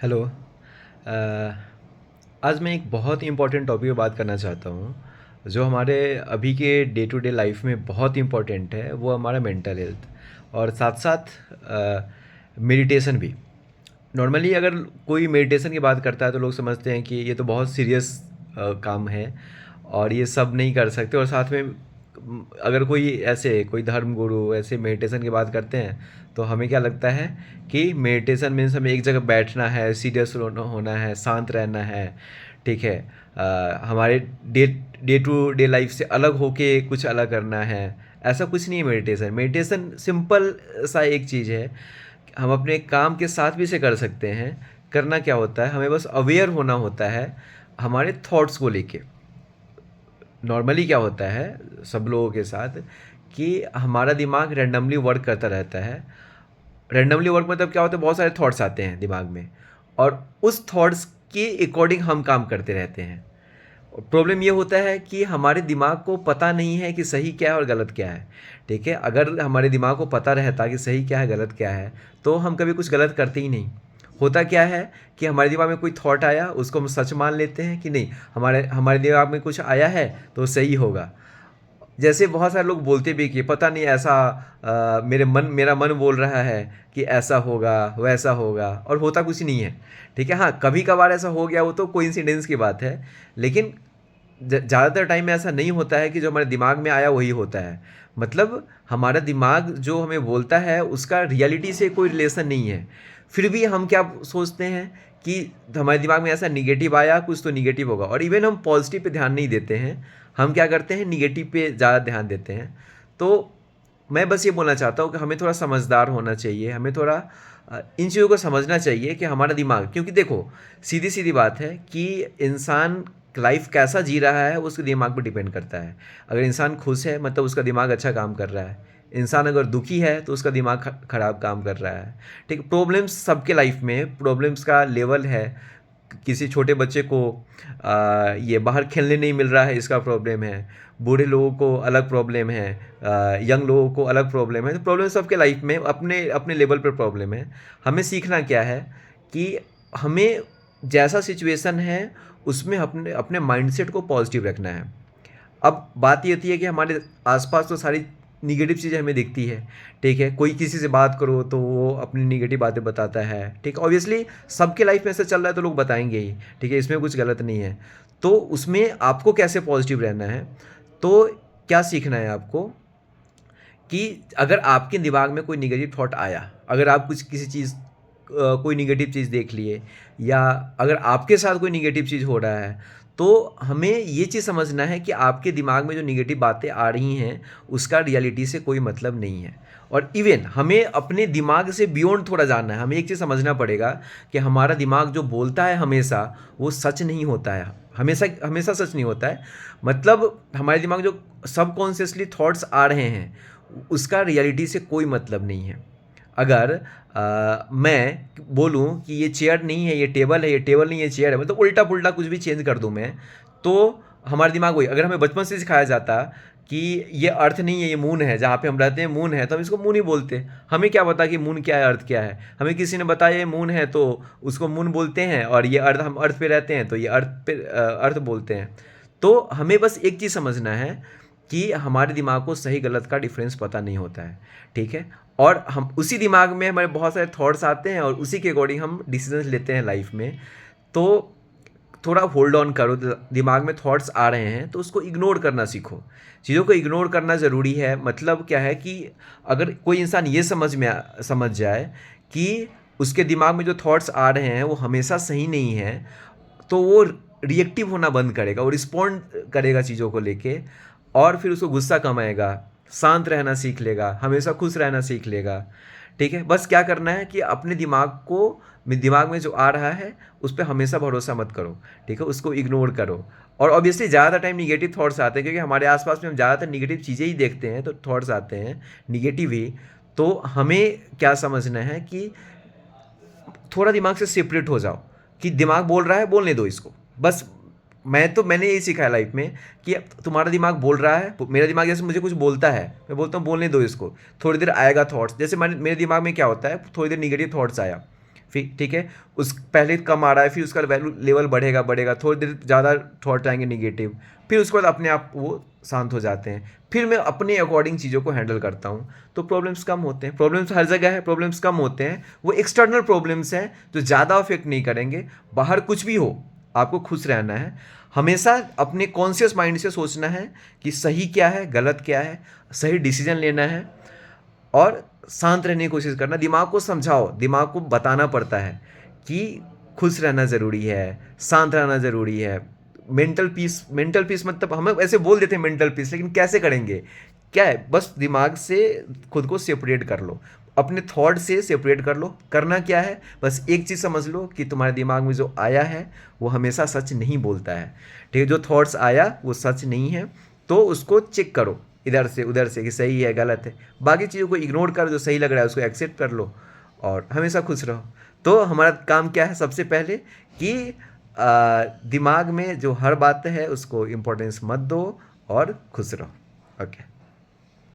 Hello. आज मैं एक बहुत इम्पोर्टेंट टॉपिक पे बात करना चाहता हूँ, जो हमारे अभी के डे टू डे लाइफ में बहुत इम्पोर्टेंट है। वो हमारा मेंटल हेल्थ और साथ साथ मेडिटेशन भी। नॉर्मली अगर कोई मेडिटेशन की बात करता है तो लोग समझते हैं कि ये तो बहुत सीरियस काम है और ये सब नहीं कर सकते। और साथ में अगर कोई धर्म गुरु ऐसे मेडिटेशन की बात करते हैं तो हमें क्या लगता है कि मेडिटेशन मीन्स हमें एक जगह बैठना है, सीरियस होना है, शांत रहना है। ठीक है। हमारे day day to day life से अलग होके कुछ अलग करना है। ऐसा कुछ नहीं है मेडिटेशन। मेडिटेशन सिंपल सा एक चीज़ है। हम अपने काम के साथ भी इसे कर सकते हैं। करना क्या होता है, हमें बस अवेयर होना होता है हमारे थॉट्स को लेके। नॉर्मली क्या होता है सब लोगों के साथ कि हमारा दिमाग रैंडमली वर्क करता रहता है। रैंडमली वर्क मतलब क्या होता है, बहुत सारे थॉट्स आते हैं दिमाग में और उस थॉट्स के अकॉर्डिंग हम काम करते रहते हैं। प्रॉब्लम ये होता है कि हमारे दिमाग को पता नहीं है कि सही क्या है और गलत क्या है। ठीक है, अगर हमारे दिमाग को पता रहता कि सही क्या है गलत क्या है तो हम कभी कुछ गलत करते ही नहीं। होता क्या है कि हमारे दिमाग में कोई थॉट आया, उसको हम सच मान लेते हैं कि नहीं, हमारे हमारे दिमाग में कुछ आया है तो सही होगा। जैसे बहुत सारे लोग बोलते भी कि पता नहीं ऐसा, मेरा मन बोल रहा है कि ऐसा होगा वैसा होगा, और होता कुछ नहीं है। ठीक है, हाँ कभी कभार ऐसा हो गया, वो तो कोइंसिडेंस की बात है। लेकिन ज़्यादातर टाइम में ऐसा नहीं होता है कि जो हमारे दिमाग में आया वही होता है। मतलब हमारा दिमाग जो हमें बोलता है उसका रियलिटी से कोई रिलेशन नहीं है। फिर भी हम क्या सोचते हैं कि हमारे दिमाग में ऐसा निगेटिव आया, कुछ तो निगेटिव होगा, और इवन हम पॉजिटिव पे ध्यान नहीं देते हैं। हम क्या करते हैं, निगेटिव पे ज़्यादा ध्यान देते हैं। तो मैं बस ये बोलना चाहता हूँ कि हमें थोड़ा समझदार होना चाहिए। हमें थोड़ा इन चीज़ों को समझना चाहिए कि हमारा दिमाग, क्योंकि देखो सीधी सीधी बात है कि इंसान लाइफ कैसा जी रहा है उसके दिमाग पर डिपेंड करता है। अगर इंसान खुश है मतलब उसका दिमाग अच्छा काम कर रहा है। इंसान अगर दुखी है तो उसका दिमाग खराब काम कर रहा है। ठीक, प्रॉब्लम्स सबके लाइफ में, प्रॉब्लम्स का लेवल है। किसी छोटे बच्चे को ये बाहर खेलने नहीं मिल रहा है, इसका प्रॉब्लम है। बूढ़े लोगों को अलग प्रॉब्लम है, यंग लोगों को अलग प्रॉब्लम है। तो प्रॉब्लम सबके लाइफ में अपने अपने लेवल पर प्रॉब्लम है। हमें सीखना क्या है कि हमें जैसा सिचुएशन है उसमें अपने अपने माइंडसेट को पॉजिटिव रखना है। अब बात ये होती है कि हमारे आसपास तो सारी निगेटिव चीज़ें हमें दिखती है। ठीक है, कोई किसी से बात करो तो वो अपनी निगेटिव बातें बताता है। ठीक है, ऑब्वियसली सबके लाइफ में ऐसा चल रहा है तो लोग बताएंगे ही। ठीक है, इसमें कुछ गलत नहीं है। तो उसमें आपको कैसे पॉजिटिव रहना है, तो क्या सीखना है आपको कि अगर आपके दिमाग में कोई निगेटिव थॉट आया, अगर आप कुछ किसी चीज़ कोई निगेटिव चीज़ देख लिए, या अगर आपके साथ कोई निगेटिव चीज़ हो रहा है, तो हमें ये चीज़ समझना है कि आपके दिमाग में जो निगेटिव बातें आ रही हैं उसका रियलिटी से कोई मतलब नहीं है। और इवन हमें अपने दिमाग से बियॉन्ड थोड़ा जानना है। हमें एक चीज़ समझना पड़ेगा कि हमारा दिमाग जो बोलता है हमेशा, वो सच नहीं होता है। हमेशा हमेशा सच नहीं होता है। मतलब हमारे दिमाग जो सबकॉन्शियसली थॉट्स आ रहे हैं उसका रियलिटी से कोई मतलब नहीं है। अगर मैं बोलूँ कि ये चेयर नहीं है ये टेबल है, ये टेबल नहीं है ये चेयर है, मतलब उल्टा पुल्टा कुछ भी चेंज कर दूँ मैं, तो हमारा दिमाग वही। अगर हमें बचपन से सिखाया जाता कि ये अर्थ नहीं है ये मून है, जहाँ पे हम रहते हैं मून है, तो हम इसको मून ही बोलते। हमें क्या पता कि मून क्या है अर्थ क्या है। हमें किसी ने बताया ये मून है तो उसको मून बोलते हैं, और ये अर्थ, हम अर्थ पे रहते हैं तो ये अर्थ पे अर्थ बोलते हैं। तो हमें बस एक चीज़ समझना है कि हमारे दिमाग को सही गलत का डिफरेंस पता नहीं होता है। ठीक है, और हम उसी दिमाग में हमारे बहुत सारे थॉट्स आते हैं और उसी के अकॉर्डिंग हम डिसीजंस लेते हैं लाइफ में। तो थोड़ा होल्ड ऑन करो। दिमाग में थॉट्स आ रहे हैं तो उसको इग्नोर करना सीखो। चीज़ों को इग्नोर करना ज़रूरी है। मतलब क्या है कि अगर कोई इंसान ये समझ जाए कि उसके दिमाग में जो थॉट्स आ रहे हैं वो हमेशा सही नहीं है, तो वो रिएक्टिव होना बंद करेगा, वो रिस्पॉन्ड करेगा चीज़ों को लेके, और फिर उसको गुस्सा कम आएगा, शांत रहना सीख लेगा, हमेशा खुश रहना सीख लेगा। ठीक है, बस क्या करना है कि अपने दिमाग में जो आ रहा है उस पर हमेशा भरोसा मत करो। ठीक है, उसको इग्नोर करो। और ऑब्वियसली ज़्यादा टाइम निगेटिव थॉट्स आते हैं क्योंकि हमारे आसपास में हम ज़्यादातर निगेटिव चीज़ें ही देखते हैं, तो थॉट्स आते हैं निगेटिव ही। तो हमें क्या समझना है कि थोड़ा दिमाग से सेपरेट हो जाओ, कि दिमाग बोल रहा है बोलने दो इसको। बस मैंने यही सीखा है लाइफ में कि तुम्हारा दिमाग बोल रहा है, मेरा दिमाग जैसे मुझे कुछ बोलता है, मैं बोलता हूँ बोलने दो इसको। थोड़ी देर आएगा थॉट्स, जैसे मेरे दिमाग में क्या होता है, थोड़ी देर निगेटिव थॉट्स आया, ठीक है, उस पहले कम आ रहा है, फिर उसका वैल्यू लेवल बढ़ेगा बढ़ेगा, थोड़ी देर ज़्यादा थॉट आएंगे निगेटिव, फिर उसके बाद अपने आप वो शांत हो जाते हैं, फिर मैं अपने अकॉर्डिंग चीज़ों को हैंडल करता हूँ, तो प्रॉब्लम्स कम होते हैं। प्रॉब्लम्स हर जगह है, प्रॉब्लम्स कम होते हैं, वो एक्सटर्नल प्रॉब्लम्स हैं जो ज़्यादा अफेक्ट नहीं करेंगे। बाहर कुछ भी हो, आपको खुश रहना है, हमेशा अपने कॉन्शियस माइंड से सोचना है कि सही क्या है, गलत क्या है, सही डिसीजन लेना है, और शांत रहने की कोशिश करना। दिमाग को समझाओ, दिमाग को बताना पड़ता है कि खुश रहना ज़रूरी है, शांत रहना ज़रूरी है। मेंटल पीस मतलब हमें ऐसे बोल देते हैं मेंटल पीस, लेकिन कैसे करेंगे? क्या है, बस दिमाग से खुद को सेपरेट कर लो, अपने थॉट से सेपरेट कर लो। करना क्या है, बस एक चीज़ समझ लो कि तुम्हारे दिमाग में जो आया है वो हमेशा सच नहीं बोलता है। ठीक है, जो थॉट्स आया वो सच नहीं है, तो उसको चेक करो इधर से उधर से कि सही है गलत है। बाकी चीज़ों को इग्नोर कर, जो सही लग रहा है उसको एक्सेप्ट कर लो, और हमेशा खुश रहो। तो हमारा काम क्या है, सबसे पहले कि दिमाग में जो हर बात है उसको इम्पोर्टेंस मत दो, और खुश रहो। ओके।